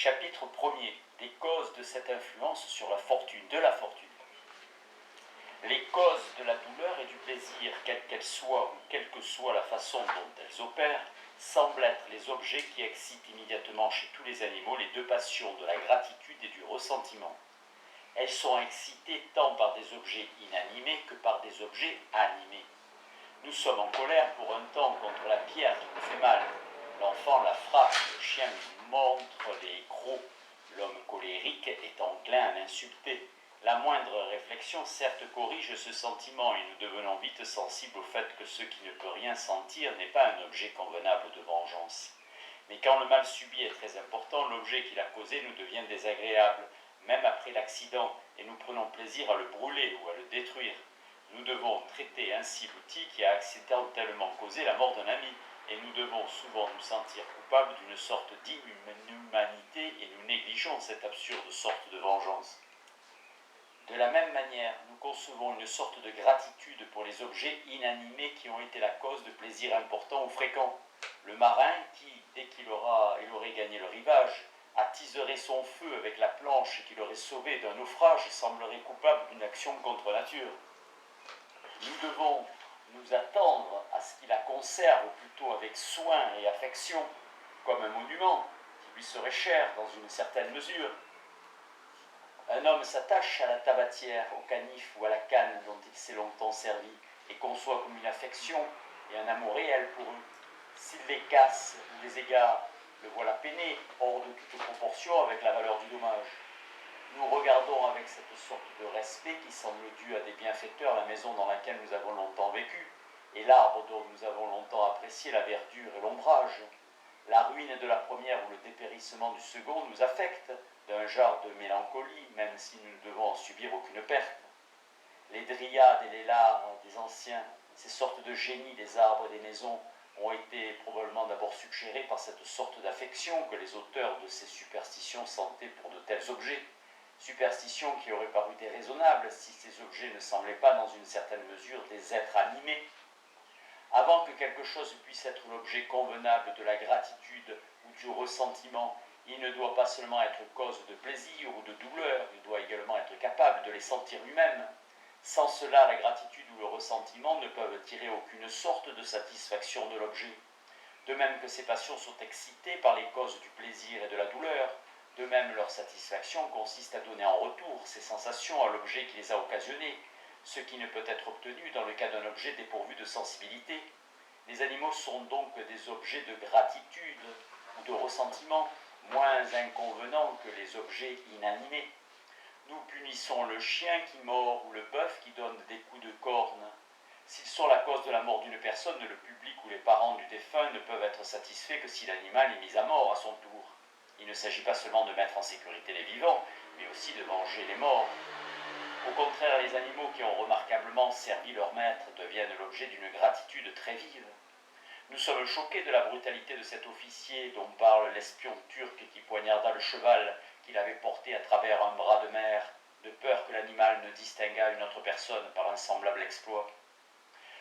Chapitre 1er. Des causes de cette influence sur la fortune, de la fortune. Les causes de la douleur et du plaisir, quelles qu'elles soient ou quelle que soit la façon dont elles opèrent, semblent être les objets qui excitent immédiatement chez tous les animaux les deux passions de la gratitude et du ressentiment. Elles sont excitées tant par des objets inanimés que par des objets animés. Nous sommes en colère pour un temps contre la pierre qui nous fait mal. L'enfant la frappe, le chien lui montre les crocs. L'homme colérique est enclin à l'insulter. La moindre réflexion certes corrige ce sentiment et nous devenons vite sensibles au fait que ce qui ne peut rien sentir n'est pas un objet convenable de vengeance. Mais quand le mal subi est très important, l'objet qui l'a causé nous devient désagréable, même après l'accident, et nous prenons plaisir à le brûler ou à le détruire. Nous devons traiter ainsi l'outil qui a accidentellement causé la mort d'un ami, et nous devons souvent nous sentir coupables d'une sorte d'inhumanité et nous négligeons cette absurde sorte de vengeance. De la même manière, nous concevons une sorte de gratitude pour les objets inanimés qui ont été la cause de plaisirs importants ou fréquents. Le marin qui, dès qu'il aurait gagné le rivage, attiserait son feu avec la planche et qui l'aurait sauvé d'un naufrage semblerait coupable d'une action contre nature. Nous devons nous attendre à ce qu'il la conserve plutôt avec soin et affection, comme un monument qui lui serait cher dans une certaine mesure. Un homme s'attache à la tabatière, au canif ou à la canne dont il s'est longtemps servi et conçoit comme une affection et un amour réel pour eux. S'il les casse ou les égare, le voilà peiné, hors de toute proportion avec la valeur du dommage. Nous regardons avec cette sorte de respect qui semble dû à des bienfaiteurs la maison dans laquelle nous avons longtemps vécu, et l'arbre dont nous avons longtemps apprécié la verdure et l'ombrage. La ruine de la première ou le dépérissement du second nous affecte d'un genre de mélancolie, même si nous ne devons en subir aucune perte. Les dryades et les lards des anciens, ces sortes de génies des arbres et des maisons, ont été probablement d'abord suggérés par cette sorte d'affection que les auteurs de ces superstitions sentaient pour de tels objets. Superstition qui aurait paru déraisonnable si ces objets ne semblaient pas dans une certaine mesure des êtres animés. Avant que quelque chose puisse être l'objet convenable de la gratitude ou du ressentiment, il ne doit pas seulement être cause de plaisir ou de douleur, il doit également être capable de les sentir lui-même. Sans cela, la gratitude ou le ressentiment ne peuvent tirer aucune sorte de satisfaction de l'objet. De même que ces passions sont excitées par les causes du plaisir et de la douleur, de même leur satisfaction consiste à donner en retour ces sensations à l'objet qui les a occasionnées, ce qui ne peut être obtenu dans le cas d'un objet dépourvu de sensibilité. Les animaux sont donc des objets de gratitude ou de ressentiment, moins inconvenants que les objets inanimés. Nous punissons le chien qui mord ou le bœuf qui donne des coups de corne. S'ils sont la cause de la mort d'une personne, le public ou les parents du défunt ne peuvent être satisfaits que si l'animal est mis à mort à son tour. Il ne s'agit pas seulement de mettre en sécurité les vivants, mais aussi de venger les morts. Au contraire, les animaux qui ont remarquablement servi leur maître deviennent l'objet d'une gratitude très vive. Nous sommes choqués de la brutalité de cet officier dont parle l'espion turc qui poignarda le cheval qu'il avait porté à travers un bras de mer, de peur que l'animal ne distinguât une autre personne par un semblable exploit.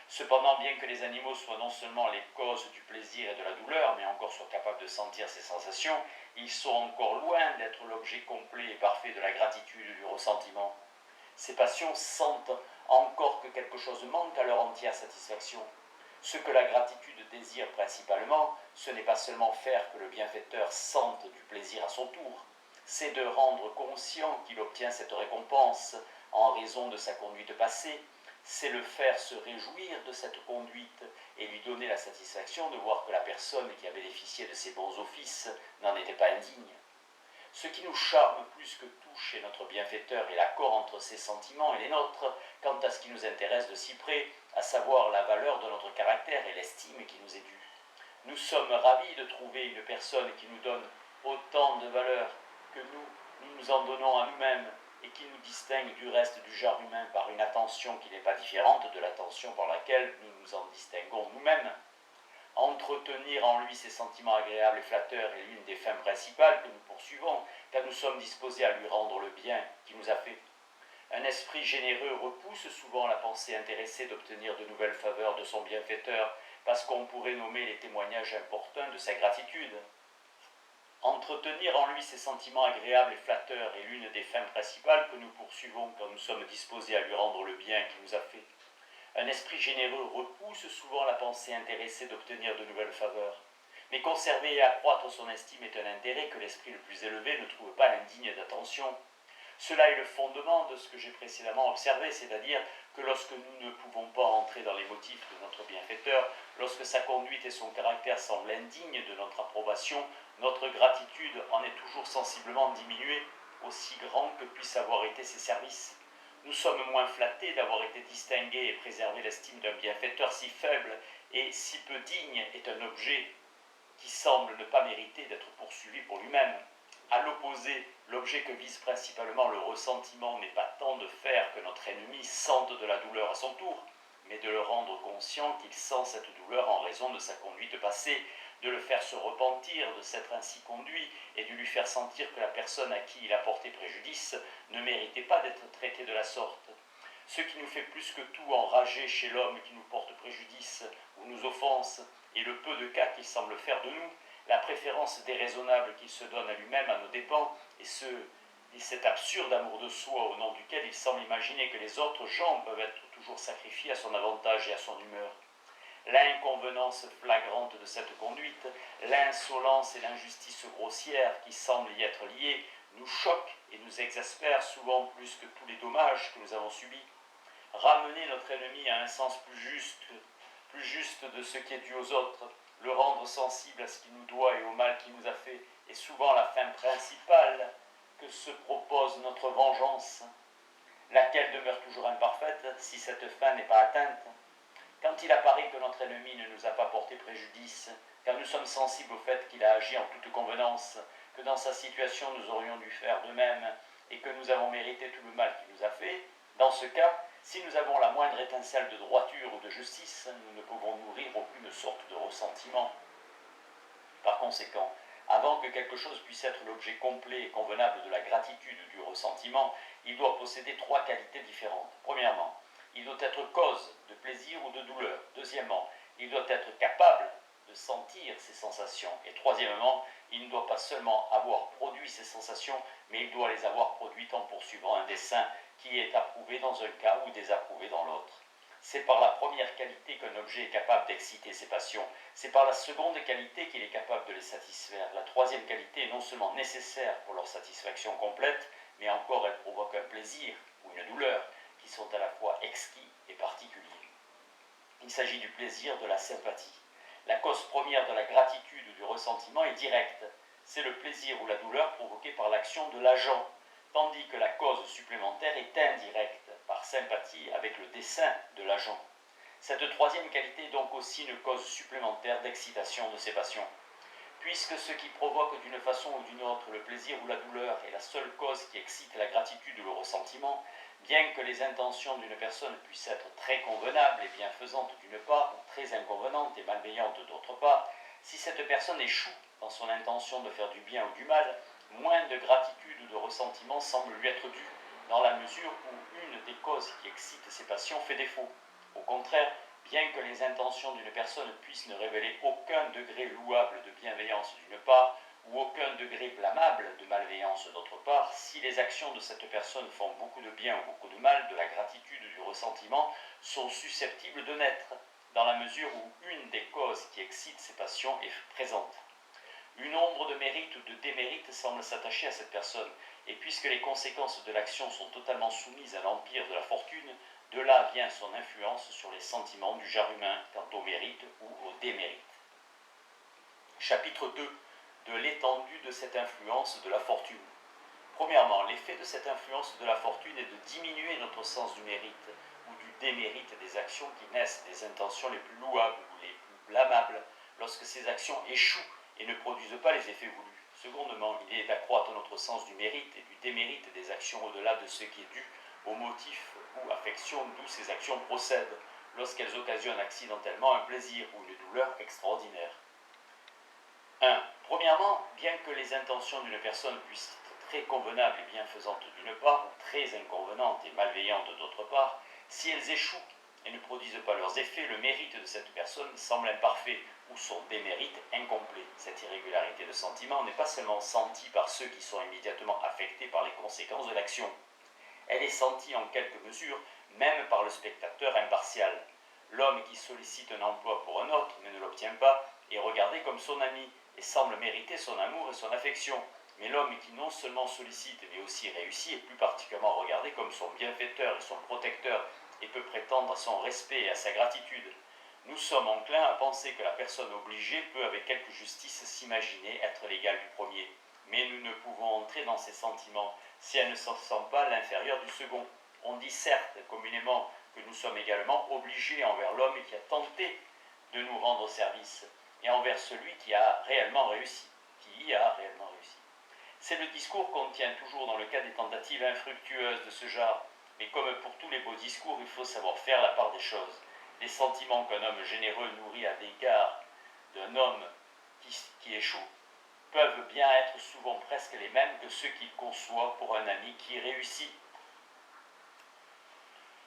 Cependant, bien que les animaux soient non seulement les causes du plaisir et de la douleur, mais encore soient capables de sentir ces sensations, ils sont encore loin d'être l'objet complet et parfait de la gratitude et du ressentiment. Ces passions sentent encore que quelque chose manque à leur entière satisfaction. Ce que la gratitude désire principalement, ce n'est pas seulement faire que le bienfaiteur sente du plaisir à son tour, c'est de rendre conscient qu'il obtient cette récompense en raison de sa conduite passée, c'est le faire se réjouir de cette conduite et lui donner la satisfaction de voir que la personne qui a bénéficié de ses bons offices n'en était pas indigne. Ce qui nous charme plus que tout chez notre bienfaiteur est l'accord entre ses sentiments et les nôtres quant à ce qui nous intéresse de si près, à savoir la valeur de notre caractère et l'estime qui nous est due. Nous sommes ravis de trouver une personne qui nous donne autant de valeur que nous nous en donnons à nous-mêmes et qui nous distingue du reste du genre humain par une attention qui n'est pas différente de l'attention par laquelle nous nous en distinguons nous-mêmes. Entretenir en lui ces sentiments agréables et flatteurs est l'une des fins principales que nous poursuivons, car nous sommes disposés à lui rendre le bien qu'il nous a fait. Un esprit généreux repousse souvent la pensée intéressée d'obtenir de nouvelles faveurs de son bienfaiteur, parce qu'on pourrait nommer les témoignages importuns de sa gratitude. Entretenir en lui ces sentiments agréables et flatteurs est l'une des fins principales que nous poursuivons quand nous sommes disposés à lui rendre le bien qu'il nous a fait. Un esprit généreux repousse souvent la pensée intéressée d'obtenir de nouvelles faveurs. Mais conserver et accroître son estime est un intérêt que l'esprit le plus élevé ne trouve pas indigne d'attention. Cela est le fondement de ce que j'ai précédemment observé, c'est-à-dire que lorsque nous ne pouvons pas entrer dans les motifs de notre bienfaiteur, lorsque sa conduite et son caractère semblent indignes de notre approbation, notre gratitude en est toujours sensiblement diminuée, aussi grand que puissent avoir été ses services. Nous sommes moins flattés d'avoir été distingués et préservé l'estime d'un bienfaiteur si faible et si peu digne est un objet qui semble ne pas mériter d'être poursuivi pour lui-même. À l'opposé, l'objet que vise principalement le ressentiment n'est pas tant de faire que notre ennemi sente de la douleur à son tour, mais de le rendre conscient qu'il sent cette douleur en raison de sa conduite passée, de le faire se repentir de s'être ainsi conduit et de lui faire sentir que la personne à qui il a porté préjudice ne méritait pas d'être traitée de la sorte. Ce qui nous fait plus que tout enrager chez l'homme qui nous porte préjudice ou nous offense, et le peu de cas qu'il semble faire de nous, la préférence déraisonnable qu'il se donne à lui-même à nos dépens, et cet absurde amour de soi au nom duquel il semble imaginer que les autres gens peuvent être toujours sacrifiés à son avantage et à son humeur. L'inconvenance flagrante de cette conduite, l'insolence et l'injustice grossière qui semblent y être liées, nous choquent et nous exaspèrent souvent plus que tous les dommages que nous avons subis. Ramener notre ennemi à un sens plus juste de ce qui est dû aux autres, le rendre sensible à ce qu'il nous doit et au mal qu'il nous a fait, est souvent la fin principale que se propose notre vengeance, laquelle demeure toujours imparfaite si cette fin n'est pas atteinte. Quand il apparaît que notre ennemi ne nous a pas porté préjudice, quand nous sommes sensibles au fait qu'il a agi en toute convenance, que dans sa situation nous aurions dû faire de même et que nous avons mérité tout le mal qu'il nous a fait, dans ce cas, si nous avons la moindre étincelle de droiture ou de justice, nous ne pouvons nourrir aucune sorte de ressentiment. Par conséquent, avant que quelque chose puisse être l'objet complet et convenable de la gratitude ou du ressentiment, il doit posséder trois qualités différentes. Premièrement, il doit être cause de plaisir ou de douleur. Deuxièmement, il doit être capable de sentir ces sensations. Et troisièmement, il ne doit pas seulement avoir produit ces sensations, mais il doit les avoir produites en poursuivant un dessein qui est approuvé dans un cas ou désapprouvé dans l'autre. C'est par la première qualité qu'un objet est capable d'exciter ses passions. C'est par la seconde qualité qu'il est capable de les satisfaire. La troisième qualité est non seulement nécessaire pour leur satisfaction complète, mais encore elle provoque un plaisir ou une douleur qui sont à la fois exquis et particuliers. Il s'agit du plaisir de la sympathie. La cause première de la gratitude ou du ressentiment est directe. C'est le plaisir ou la douleur provoquée par l'action de l'agent, tandis que la cause supplémentaire est indirecte, par sympathie avec le dessein de l'agent. Cette troisième qualité est donc aussi une cause supplémentaire d'excitation de ces passions. Puisque ce qui provoque d'une façon ou d'une autre le plaisir ou la douleur est la seule cause qui excite la gratitude ou le ressentiment, bien que les intentions d'une personne puissent être très convenables et bienfaisantes d'une part, ou très inconvenantes et malveillantes d'autre part, si cette personne échoue dans son intention de faire du bien ou du mal, moins de gratitude ou de ressentiment semble lui être due, dans la mesure où une des causes qui excite ces passions fait défaut. Au contraire, bien que les intentions d'une personne puissent ne révéler aucun degré louable de bienveillance d'une part, ou aucun degré blâmable de malveillance d'autre part, si les actions de cette personne font beaucoup de bien ou beaucoup de mal, de la gratitude ou du ressentiment sont susceptibles de naître, dans la mesure où une des causes qui excitent ces passions est présente. Une ombre de mérite ou de démérite semble s'attacher à cette personne, et puisque les conséquences de l'action sont totalement soumises à l'empire de la fortune, de là vient son influence sur les sentiments du genre humain quant au mérite ou au démérite. Chapitre 2 de l'étendue de cette influence de la fortune. Premièrement, l'effet de cette influence de la fortune est de diminuer notre sens du mérite ou du démérite des actions qui naissent des intentions les plus louables ou les plus blâmables lorsque ces actions échouent et ne produisent pas les effets voulus. Secondement, il est d'accroître notre sens du mérite et du démérite des actions au-delà de ce qui est dû au motif ou affection d'où ces actions procèdent, lorsqu'elles occasionnent accidentellement un plaisir ou une douleur extraordinaire. 1. Premièrement, bien que les intentions d'une personne puissent être très convenables et bienfaisantes d'une part, ou très inconvenantes et malveillantes d'autre part, si elles échouent, et ne produisent pas leurs effets, le mérite de cette personne semble imparfait ou son démérite incomplet. Cette irrégularité de sentiment n'est pas seulement sentie par ceux qui sont immédiatement affectés par les conséquences de l'action. Elle est sentie en quelque mesure même par le spectateur impartial. L'homme qui sollicite un emploi pour un autre mais ne l'obtient pas est regardé comme son ami et semble mériter son amour et son affection. Mais l'homme qui non seulement sollicite mais aussi réussit est plus particulièrement regardé comme son bienfaiteur et son protecteur et peut prétendre à son respect et à sa gratitude. Nous sommes enclins à penser que la personne obligée peut avec quelque justice s'imaginer être l'égale du premier. Mais nous ne pouvons entrer dans ses sentiments si elle ne se sent pas l'inférieur du second. On dit certes communément que nous sommes également obligés envers l'homme qui a tenté de nous rendre service et envers celui qui a réellement réussi, C'est le discours qu'on tient toujours dans le cas des tentatives infructueuses de ce genre, mais comme pour tous les beaux discours, il faut savoir faire la part des choses. Les sentiments qu'un homme généreux nourrit à l'égard d'un homme qui échoue peuvent bien être souvent presque les mêmes que ceux qu'il conçoit pour un ami qui réussit.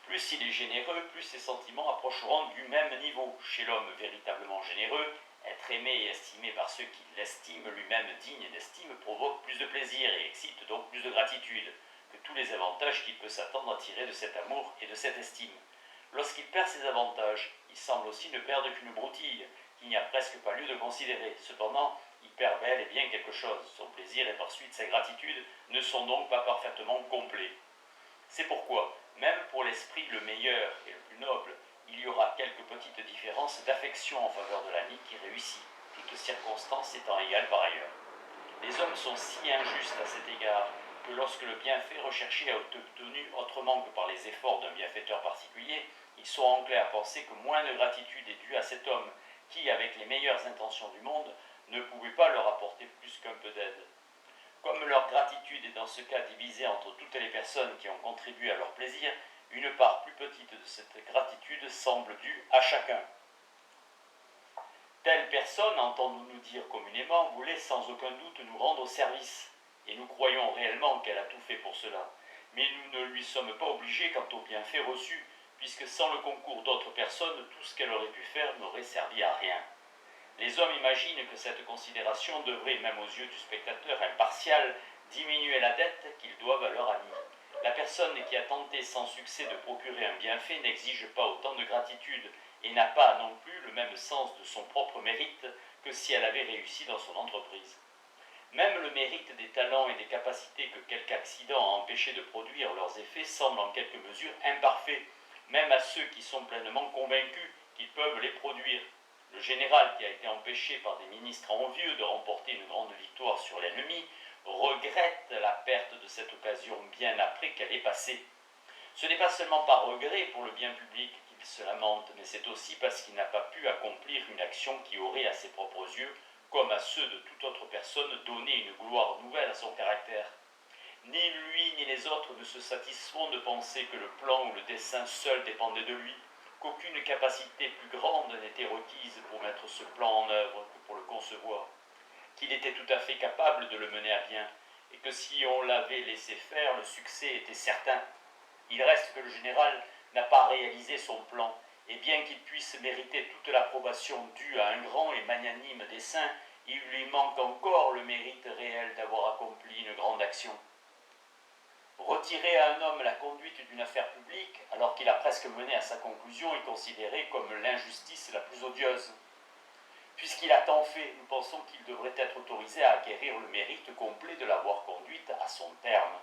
Plus il est généreux, plus ses sentiments approcheront du même niveau. Chez l'homme véritablement généreux, être aimé et estimé par ceux qui l'estiment, lui-même digne d'estime, provoque plus de plaisir et excite donc plus de gratitude que tous les avantages qu'il peut s'attendre à tirer de cet amour et de cette estime. Lorsqu'il perd ces avantages, il semble aussi ne perdre qu'une broutille, qu'il n'y a presque pas lieu de considérer. Cependant, il perd bel et bien quelque chose. Son plaisir et par suite sa gratitude ne sont donc pas parfaitement complets. C'est pourquoi, même pour l'esprit le meilleur et le plus noble, il y aura quelques petites différences d'affection en faveur de l'ami qui réussit, toutes circonstances étant égales par ailleurs. Les hommes sont si injustes à cet égard que lorsque le bienfait recherché est obtenu autrement que par les efforts d'un bienfaiteur particulier, ils sont enclins à penser que moins de gratitude est due à cet homme qui, avec les meilleures intentions du monde, ne pouvait pas leur apporter plus qu'un peu d'aide. Comme leur gratitude est dans ce cas divisée entre toutes les personnes qui ont contribué à leur plaisir, une part plus petite de cette gratitude semble due à chacun. Telle personne, entendons-nous dire communément, voulait sans aucun doute nous rendre service, et nous croyons réellement qu'elle a tout fait pour cela. Mais nous ne lui sommes pas obligés quant aux bienfaits reçus, puisque sans le concours d'autres personnes, tout ce qu'elle aurait pu faire n'aurait servi à rien. Les hommes imaginent que cette considération devrait, même aux yeux du spectateur impartial, diminuer la dette qu'ils doivent à leur ami. La personne qui a tenté sans succès de procurer un bienfait n'exige pas autant de gratitude et n'a pas non plus le même sens de son propre mérite que si elle avait réussi dans son entreprise. Même le mérite des talents et des capacités que quelque accident a empêché de produire leurs effets semble en quelque mesure imparfait, même à ceux qui sont pleinement convaincus qu'ils peuvent les produire. Le général qui a été empêché par des ministres envieux de remporter une grande victoire sur l'ennemi regrette la perte de cette occasion bien après qu'elle est passée. Ce n'est pas seulement par regret pour le bien public qu'il se lamente, mais c'est aussi parce qu'il n'a pas pu accomplir une action qui aurait à ses propres yeux, comme à ceux de toute autre personne, donné une gloire nouvelle à son caractère. Ni lui ni les autres ne se satisfont de penser que le plan ou le dessein seul dépendait de lui, qu'aucune capacité plus grande n'était requise pour mettre ce plan en œuvre que pour le concevoir, qu'il était tout à fait capable de le mener à bien, et que si on l'avait laissé faire, le succès était certain. Il reste que le général n'a pas réalisé son plan, et bien qu'il puisse mériter toute l'approbation due à un grand et magnanime dessein, il lui manque encore le mérite réel d'avoir accompli une grande action. Retirer à un homme la conduite d'une affaire publique, alors qu'il a presque mené à sa conclusion, est considéré comme l'injustice la plus odieuse. Puisqu'il a tant fait, nous pensons qu'il devrait être autorisé à acquérir le mérite complet de l'avoir conduite à son terme.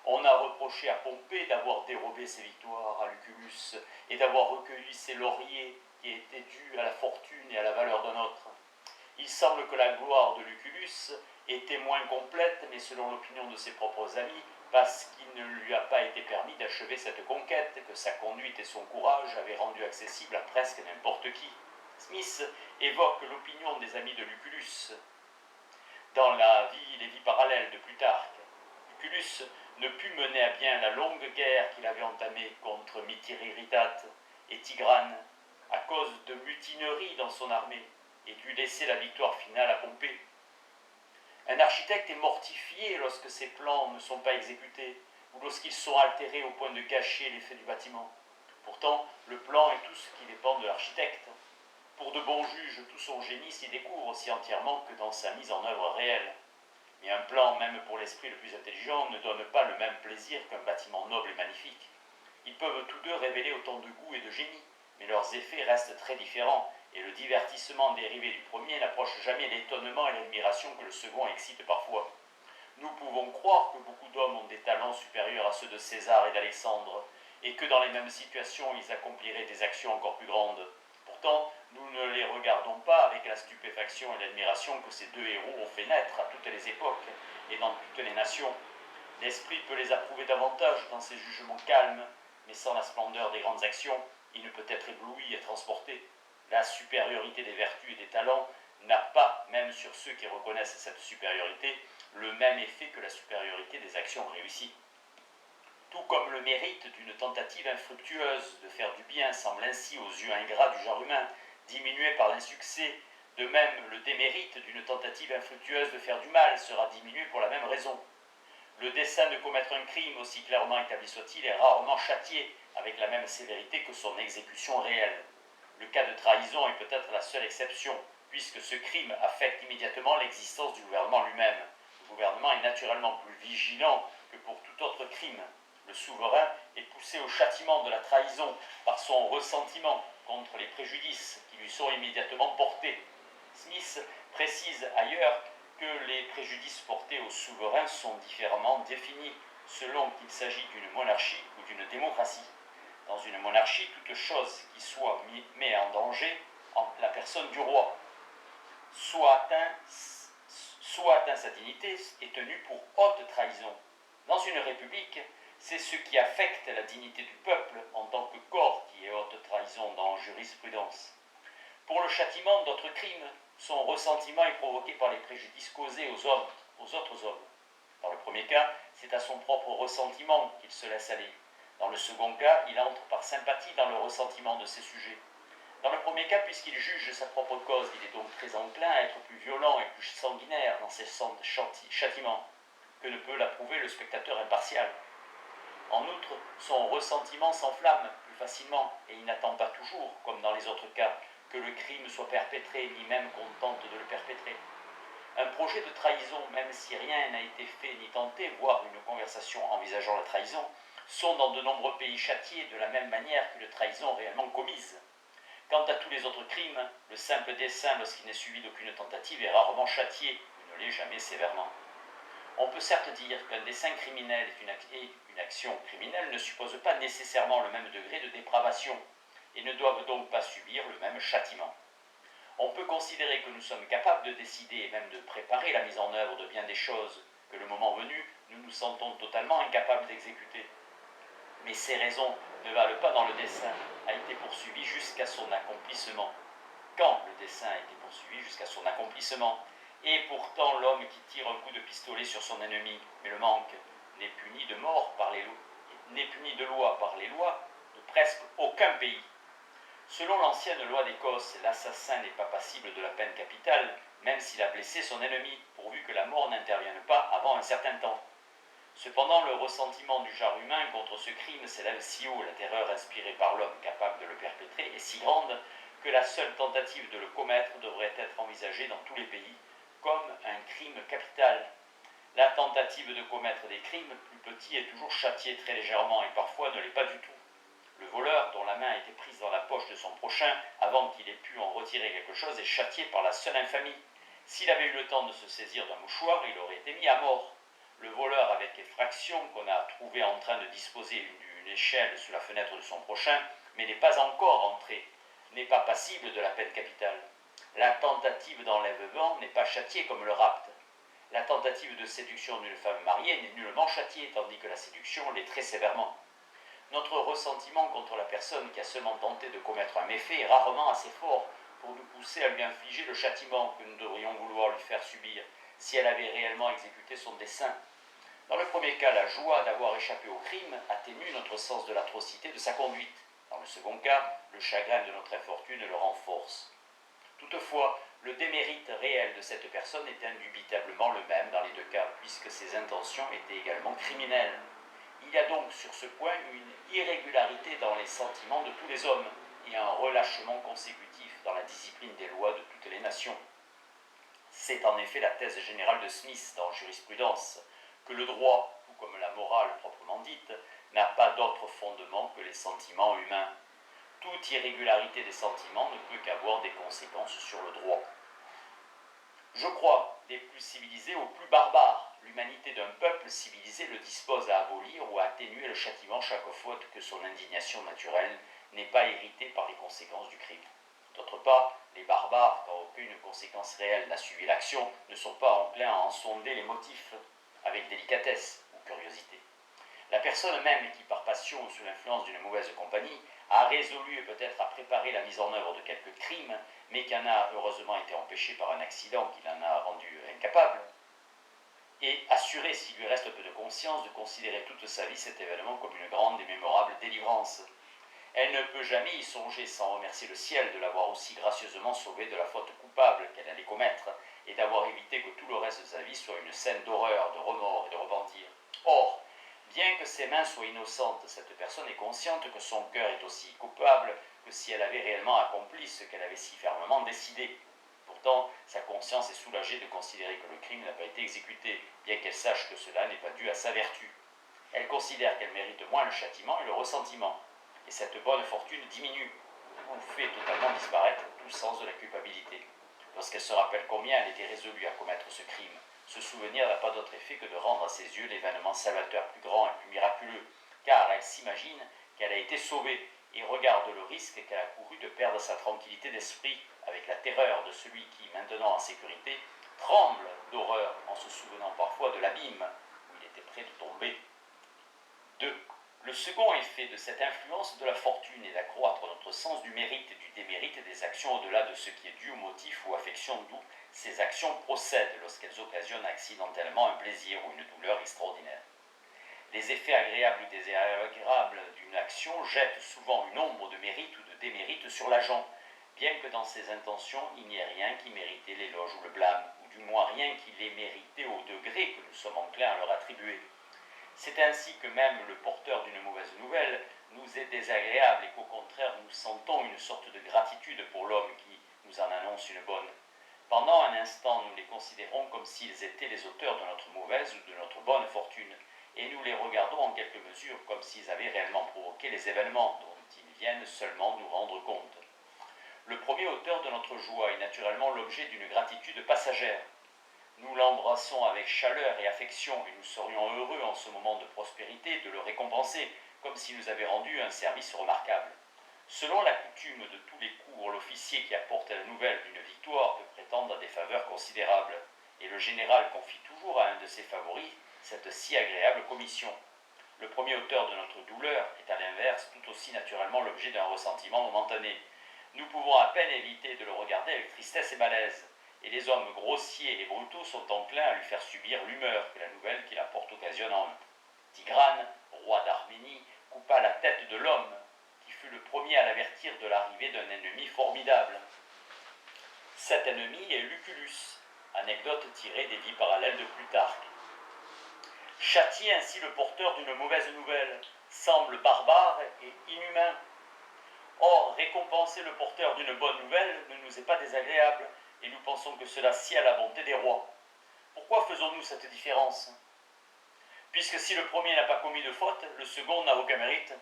On a reproché à Pompée d'avoir dérobé ses victoires à Lucullus et d'avoir recueilli ses lauriers qui étaient dus à la fortune et à la valeur d'un autre. Il semble que la gloire de Lucullus était moins complète, mais selon l'opinion de ses propres amis, parce qu'il ne lui a pas été permis d'achever cette conquête, que sa conduite et son courage avaient rendu accessible à presque n'importe qui. Smith évoque l'opinion des amis de Lucullus dans les vies parallèles de Plutarque. Lucullus ne put mener à bien la longue guerre qu'il avait entamée contre Mithridates et Tigrane à cause de mutineries dans son armée et dut laisser la victoire finale à Pompée. Un architecte est mortifié lorsque ses plans ne sont pas exécutés ou lorsqu'ils sont altérés au point de gâcher l'effet du bâtiment. Pourtant, le plan est tout ce qui dépend de l'architecte. Pour de bons juges, tout son génie s'y découvre aussi entièrement que dans sa mise en œuvre réelle. Mais un plan, même pour l'esprit le plus intelligent, ne donne pas le même plaisir qu'un bâtiment noble et magnifique. Ils peuvent tous deux révéler autant de goût et de génie, mais leurs effets restent très différents, et le divertissement dérivé du premier n'approche jamais l'étonnement et l'admiration que le second excite parfois. Nous pouvons croire que beaucoup d'hommes ont des talents supérieurs à ceux de César et d'Alexandre, et que dans les mêmes situations ils accompliraient des actions encore plus grandes. Pourtant, nous ne les regardons pas avec la stupéfaction et l'admiration que ces deux héros ont fait naître à toutes les époques et dans toutes les nations. L'esprit peut les approuver davantage dans ses jugements calmes, mais sans la splendeur des grandes actions, il ne peut être ébloui et transporté. La supériorité des vertus et des talents n'a pas, même sur ceux qui reconnaissent cette supériorité, le même effet que la supériorité des actions réussies. Tout comme le mérite d'une tentative infructueuse de faire du bien semble ainsi aux yeux ingrats du genre humain diminué par l'insuccès, de même le démérite d'une tentative infructueuse de faire du mal sera diminué pour la même raison. Le dessein de commettre un crime, aussi clairement établi soit-il, est rarement châtié avec la même sévérité que son exécution réelle. Le cas de trahison est peut-être la seule exception, puisque ce crime affecte immédiatement l'existence du gouvernement lui-même. Le gouvernement est naturellement plus vigilant que pour tout autre crime. Le souverain est poussé au châtiment de la trahison par son ressentiment contre les préjudices qui lui sont immédiatement portés. Smith précise ailleurs que les préjudices portés au souverain sont différemment définis selon qu'il s'agit d'une monarchie ou d'une démocratie. Dans une monarchie, toute chose qui soit met en danger la personne du roi, soit atteint sa dignité, est tenue pour haute trahison. Dans une république, c'est ce qui affecte la dignité du peuple en tant que corps qui est haute trahison dans jurisprudence. Pour le châtiment d'autres crimes, son ressentiment est provoqué par les préjudices causés aux autres hommes. Dans le premier cas, c'est à son propre ressentiment qu'il se laisse aller. Dans le second cas, il entre par sympathie dans le ressentiment de ses sujets. Dans le premier cas, puisqu'il juge sa propre cause, il est donc très enclin à être plus violent et plus sanguinaire dans ses châtiments que ne peut l'approuver le spectateur impartial. En outre, son ressentiment s'enflamme plus facilement et il n'attend pas toujours, comme dans les autres cas, que le crime soit perpétré, ni même qu'on tente de le perpétrer. Un projet de trahison, même si rien n'a été fait ni tenté, voire une conversation envisageant la trahison, sont dans de nombreux pays châtiés de la même manière qu'une trahison réellement commise. Quant à tous les autres crimes, le simple dessein, lorsqu'il n'est suivi d'aucune tentative, est rarement châtié, ou ne l'est jamais sévèrement. On peut certes dire qu'un dessein criminel et une action criminelle ne supposent pas nécessairement le même degré de dépravation, et ne doivent donc pas subir le même châtiment. On peut considérer que nous sommes capables de décider et même de préparer la mise en œuvre de bien des choses que le moment venu, nous nous sentons totalement incapables d'exécuter. Mais ces raisons ne valent pas dans le dessein a été poursuivi jusqu'à son accomplissement. Quand le dessein a été poursuivi jusqu'à son accomplissement, et pourtant l'homme qui tire un coup de pistolet sur son ennemi, mais le manque, n'est puni de mort par les lois, n'est puni de loi par les lois de presque aucun pays. Selon l'ancienne loi d'Écosse, l'assassin n'est pas passible de la peine capitale, même s'il a blessé son ennemi, pourvu que la mort n'intervienne pas avant un certain temps. Cependant, le ressentiment du genre humain contre ce crime s'élève si haut, la terreur inspirée par l'homme capable de le perpétrer est si grande que la seule tentative de le commettre devrait être envisagée dans tous les pays comme un crime capital. La tentative de commettre des crimes plus petits est toujours châtiée très légèrement et parfois ne l'est pas du tout. Le voleur, dont la main a été prise dans la poche de son prochain avant qu'il ait pu en retirer quelque chose, est châtié par la seule infamie. S'il avait eu le temps de se saisir d'un mouchoir, il aurait été mis à mort. Le voleur avec effraction qu'on a trouvé en train de disposer d'une échelle sous la fenêtre de son prochain, mais n'est pas encore entré, n'est pas passible de la peine capitale. La tentative d'enlèvement n'est pas châtiée comme le rapt. La tentative de séduction d'une femme mariée n'est nullement châtiée, tandis que la séduction l'est très sévèrement. Notre ressentiment contre la personne qui a seulement tenté de commettre un méfait est rarement assez fort pour nous pousser à lui infliger le châtiment que nous devrions vouloir lui faire subir si elle avait réellement exécuté son dessein. Dans le premier cas, la joie d'avoir échappé au crime atténue notre sens de l'atrocité de sa conduite. Dans le second cas, le chagrin de notre infortune le renforce. Toutefois, le démérite réel de cette personne est indubitablement le même dans les deux cas, puisque ses intentions étaient également criminelles. Il y a donc sur ce point une irrégularité dans les sentiments de tous les hommes et un relâchement consécutif dans la discipline des lois de toutes les nations. C'est en effet la thèse générale de Smith dans Jurisprudence, que le droit, tout comme la morale proprement dite, n'a pas d'autre fondement que les sentiments humains. Toute irrégularité des sentiments ne peut qu'avoir des conséquences sur le droit. Je crois, des plus civilisés aux plus barbares, l'humanité d'un peuple civilisé le dispose à abolir ou à atténuer le châtiment chaque fois que son indignation naturelle n'est pas héritée par les conséquences du crime. D'autre part, les barbares, quand aucune conséquence réelle n'a suivi l'action, ne sont pas enclins à en sonder les motifs avec délicatesse ou curiosité. La personne même qui, par passion ou sous l'influence d'une mauvaise compagnie, a résolu et peut-être a préparé la mise en œuvre de quelques crimes, mais qui en a heureusement été empêché par un accident qui l'en a rendu incapable, et assuré, s'il lui reste un peu de conscience, de considérer toute sa vie cet événement comme une grande et mémorable délivrance. Elle ne peut jamais y songer sans remercier le ciel de l'avoir aussi gracieusement sauvée de la faute coupable qu'elle allait commettre, et d'avoir évité que tout le reste de sa vie soit une scène d'horreur, de remords et de repentir. Or, bien que ses mains soient innocentes, cette personne est consciente que son cœur est aussi coupable que si elle avait réellement accompli ce qu'elle avait si fermement décidé. Pourtant, sa conscience est soulagée de considérer que le crime n'a pas été exécuté, bien qu'elle sache que cela n'est pas dû à sa vertu. Elle considère qu'elle mérite moins le châtiment et le ressentiment, et cette bonne fortune diminue ou fait totalement disparaître tout sens de la culpabilité. Lorsqu'elle se rappelle combien elle était résolue à commettre ce crime, ce souvenir n'a pas d'autre effet que de rendre à ses yeux l'événement salvateur plus grand et plus miraculeux, car elle s'imagine qu'elle a été sauvée et regarde le risque qu'elle a couru de perdre sa tranquillité d'esprit avec la terreur de celui qui, maintenant en sécurité, tremble d'horreur en se souvenant parfois de l'abîme où il était prêt de tomber. 2. Le second effet de cette influence de la fortune est d'accroître notre sens du mérite et du démérite des actions au-delà de ce qui est dû au motif ou affection d'où ces actions procèdent lorsqu'elles occasionnent accidentellement un plaisir ou une douleur extraordinaire. Les effets agréables ou désagréables d'une action jettent souvent une ombre de mérite ou de démérite sur l'agent, bien que dans ses intentions il n'y ait rien qui méritait l'éloge ou le blâme, ou du moins rien qui les méritait au degré que nous sommes enclins à leur attribuer. C'est ainsi que même le porteur d'une mauvaise nouvelle nous est désagréable et qu'au contraire nous sentons une sorte de gratitude pour l'homme qui nous en annonce une bonne. Pendant un instant, nous les considérons comme s'ils étaient les auteurs de notre mauvaise ou de notre bonne fortune, et nous les regardons en quelque mesure comme s'ils avaient réellement provoqué les événements dont ils viennent seulement nous rendre compte. Le premier auteur de notre joie est naturellement l'objet d'une gratitude passagère. Nous l'embrassons avec chaleur et affection, et nous serions heureux en ce moment de prospérité de le récompenser, comme s'il nous avait rendu un service remarquable. Selon la coutume de tous les cours, l'officier qui apporte la nouvelle d'une victoire peut prétendre à des faveurs considérables, et le général confie toujours à un de ses favoris cette si agréable commission. Le premier auteur de notre douleur est à l'inverse tout aussi naturellement l'objet d'un ressentiment momentané. Nous pouvons à peine éviter de le regarder avec tristesse et malaise, et les hommes grossiers et brutaux sont enclins à lui faire subir l'humeur que la nouvelle qu'il apporte occasionne en eux. Tigrane, roi d'Arménie, coupa la tête de l'homme qui fut le premier à l'avertir de l'arrivée d'un ennemi formidable. Cet ennemi est Lucullus, anecdote tirée des vies parallèles de Plutarque. Châtier ainsi le porteur d'une mauvaise nouvelle semble barbare et inhumain. Or, récompenser le porteur d'une bonne nouvelle ne nous est pas désagréable, et nous pensons que cela sied à la bonté des rois. Pourquoi faisons-nous cette différence? Puisque si le premier n'a pas commis de faute, le second n'a aucun mérite.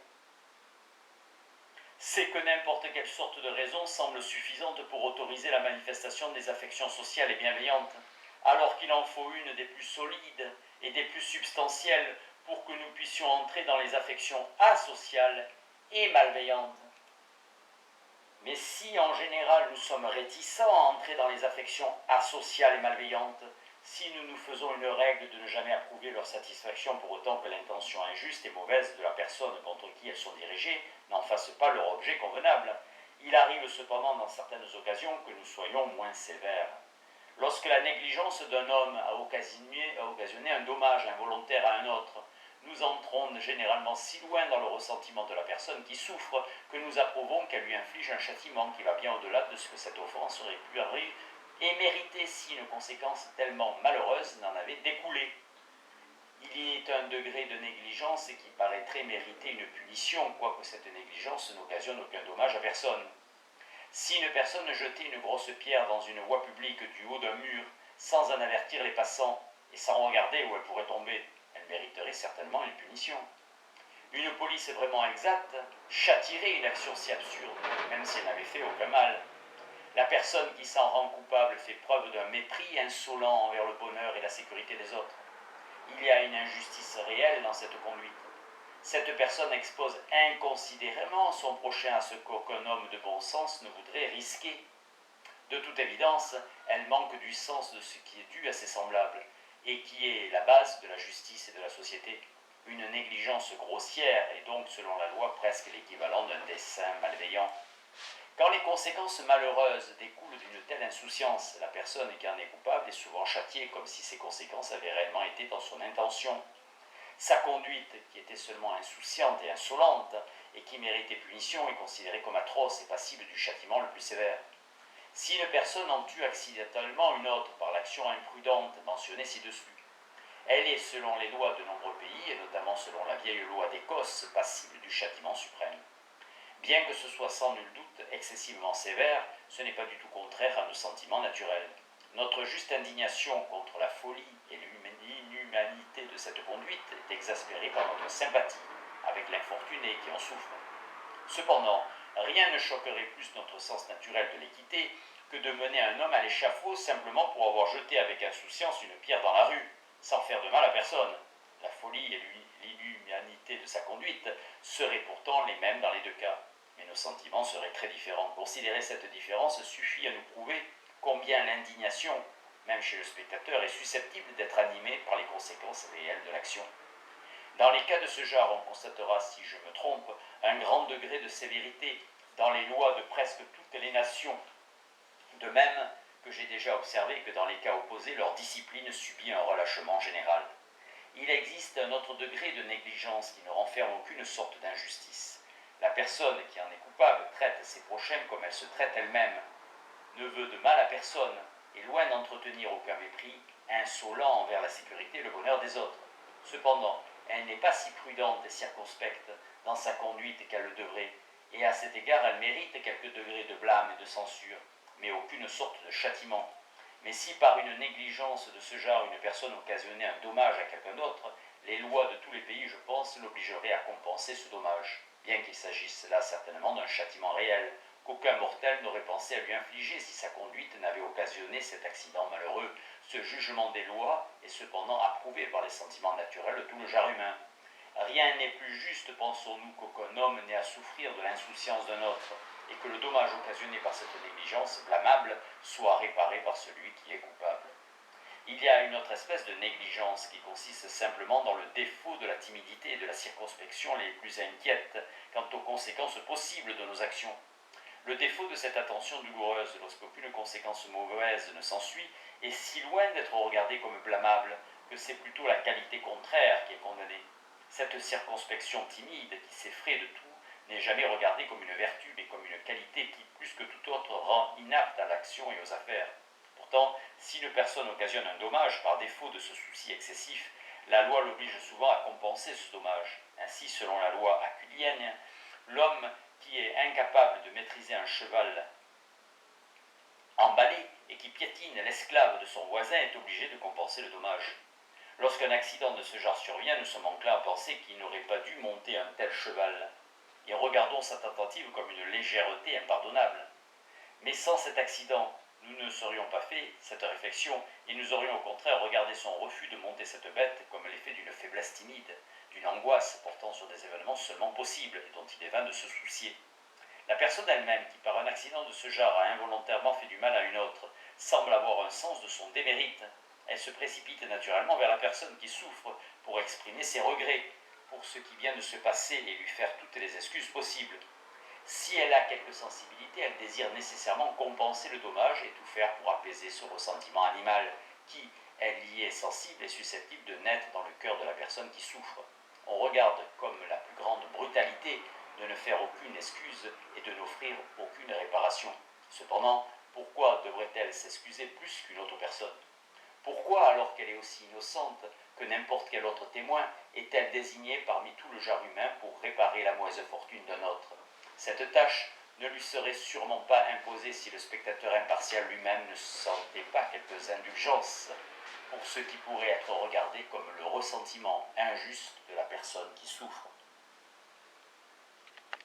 C'est que n'importe quelle sorte de raison semble suffisante pour autoriser la manifestation des affections sociales et bienveillantes, alors qu'il en faut une des plus solides et des plus substantielles pour que nous puissions entrer dans les affections asociales et malveillantes. Mais si en général nous sommes réticents à entrer dans les affections asociales et malveillantes, si nous nous faisons une règle de ne jamais approuver leur satisfaction pour autant que l'intention injuste et mauvaise de la personne contre qui elles sont dirigées n'en fasse pas leur objet convenable, il arrive cependant dans certaines occasions que nous soyons moins sévères. Lorsque la négligence d'un homme a occasionné un dommage involontaire à un autre, nous entrons généralement si loin dans le ressentiment de la personne qui souffre que nous approuvons qu'elle lui inflige un châtiment qui va bien au-delà de ce que cette offense aurait pu arriver et mériter si une conséquence tellement malheureuse n'en avait découlé. Il est un degré de négligence qui paraîtrait mériter une punition, quoique cette négligence n'occasionne aucun dommage à personne. Si une personne jetait une grosse pierre dans une voie publique du haut d'un mur, sans en avertir les passants, et sans regarder où elle pourrait tomber, elle mériterait certainement une punition. Une police vraiment exacte châtierait une action si absurde, même si elle n'avait fait aucun mal. La personne qui s'en rend coupable fait preuve d'un mépris insolent envers le bonheur et la sécurité des autres. Il y a une injustice réelle dans cette conduite. Cette personne expose inconsidérément son prochain à ce qu'aucun homme de bon sens ne voudrait risquer. De toute évidence, elle manque du sens de ce qui est dû à ses semblables, et qui est la base de la justice et de la société. Une négligence grossière est donc, selon la loi, presque l'équivalent d'un dessein malveillant. Quand les conséquences malheureuses découlent d'une telle insouciance, la personne qui en est coupable est souvent châtiée comme si ces conséquences avaient réellement été dans son intention. Sa conduite, qui était seulement insouciante et insolente, et qui méritait punition, est considérée comme atroce et passible du châtiment le plus sévère. Si une personne en tue accidentellement une autre par l'action imprudente mentionnée ci-dessus, elle est, selon les lois de nombreux pays, et notamment selon la vieille loi d'Écosse, passible du châtiment suprême. Bien que ce soit sans nul doute excessivement sévère, ce n'est pas du tout contraire à nos sentiments naturels. Notre juste indignation contre la folie et l'inhumanité de cette conduite est exaspérée par notre sympathie avec l'infortuné qui en souffre. Cependant, rien ne choquerait plus notre sens naturel de l'équité que de mener un homme à l'échafaud simplement pour avoir jeté avec insouciance une pierre dans la rue, sans faire de mal à personne. La folie et l'inhumanité de sa conduite seraient pourtant les mêmes dans les deux cas, mais nos sentiments seraient très différents. Considérer cette différence suffit à nous prouver combien l'indignation, même chez le spectateur, est susceptible d'être animée par les conséquences réelles de l'action. Dans les cas de ce genre, on constatera, si je me trompe, un grand degré de sévérité dans les lois de presque toutes les nations, de même que j'ai déjà observé que dans les cas opposés, leur discipline subit un relâchement général. Il existe un autre degré de négligence qui ne renferme aucune sorte d'injustice. La personne qui en est coupable traite ses prochains comme elle se traite elle-même, ne veut de mal à personne, et loin d'entretenir aucun mépris, insolent envers la sécurité et le bonheur des autres. Cependant, elle n'est pas si prudente et circonspecte dans sa conduite qu'elle le devrait, et à cet égard elle mérite quelques degrés de blâme et de censure, mais aucune sorte de châtiment. Mais si par une négligence de ce genre une personne occasionnait un dommage à quelqu'un d'autre, les lois de tous les pays, je pense, l'obligeraient à compenser ce dommage, bien qu'il s'agisse là certainement d'un châtiment réel, qu'aucun mortel n'aurait pensé à lui infliger si sa conduite n'avait occasionné cet accident malheureux. Ce jugement des lois est cependant approuvé par les sentiments naturels de tout le genre humain. Rien n'est plus juste, pensons-nous, qu'aucun homme n'ait à souffrir de l'insouciance d'un autre, et que le dommage occasionné par cette négligence blâmable soit réparé par celui qui est coupable. Il y a une autre espèce de négligence qui consiste simplement dans le défaut de la timidité et de la circonspection les plus inquiètes quant aux conséquences possibles de nos actions. Le défaut de cette attention douloureuse, lorsqu'aucune conséquence mauvaise ne s'ensuit, est si loin d'être regardé comme blâmable que c'est plutôt la qualité contraire qui est condamnée. Cette circonspection timide qui s'effraie de tout n'est jamais regardée comme une vertu, mais comme une qualité qui, plus que tout autre, rend inapte à l'action et aux affaires. Pourtant, si une personne occasionne un dommage par défaut de ce souci excessif, la loi l'oblige souvent à compenser ce dommage. Ainsi, selon la loi aculienne, l'homme qui est incapable de maîtriser un cheval emballé et qui piétine l'esclave de son voisin est obligé de compenser le dommage. Lorsqu'un accident de ce genre survient, nous sommes enclins à penser qu'il n'aurait pas dû monter un tel cheval, et regardons sa tentative comme une légèreté impardonnable. Mais sans cet accident, nous ne serions pas fait cette réflexion, et nous aurions au contraire regardé son refus de monter cette bête comme l'effet d'une faiblesse timide, d'une angoisse portant sur des événements seulement possibles et dont il est vain de se soucier. La personne elle-même qui, par un accident de ce genre, a involontairement fait du mal à une autre, semble avoir un sens de son démérite. Elle se précipite naturellement vers la personne qui souffre pour exprimer ses regrets pour ce qui vient de se passer et lui faire toutes les excuses possibles. Si elle a quelque sensibilité, elle désire nécessairement compenser le dommage et tout faire pour apaiser ce ressentiment animal qui, elle y est sensible et susceptible de naître dans le cœur de la personne qui souffre. On regarde comme la plus grande brutalité de ne faire aucune excuse et de n'offrir aucune réparation. Cependant, pourquoi devrait-elle s'excuser plus qu'une autre personne ? Pourquoi, alors qu'elle est aussi innocente que n'importe quel autre témoin, est-elle désignée parmi tout le genre humain pour réparer la mauvaise fortune d'un autre? Cette tâche ne lui serait sûrement pas imposée si le spectateur impartial lui-même ne sentait pas quelques indulgences pour ce qui pourrait être regardé comme le ressentiment injuste de la personne qui souffre.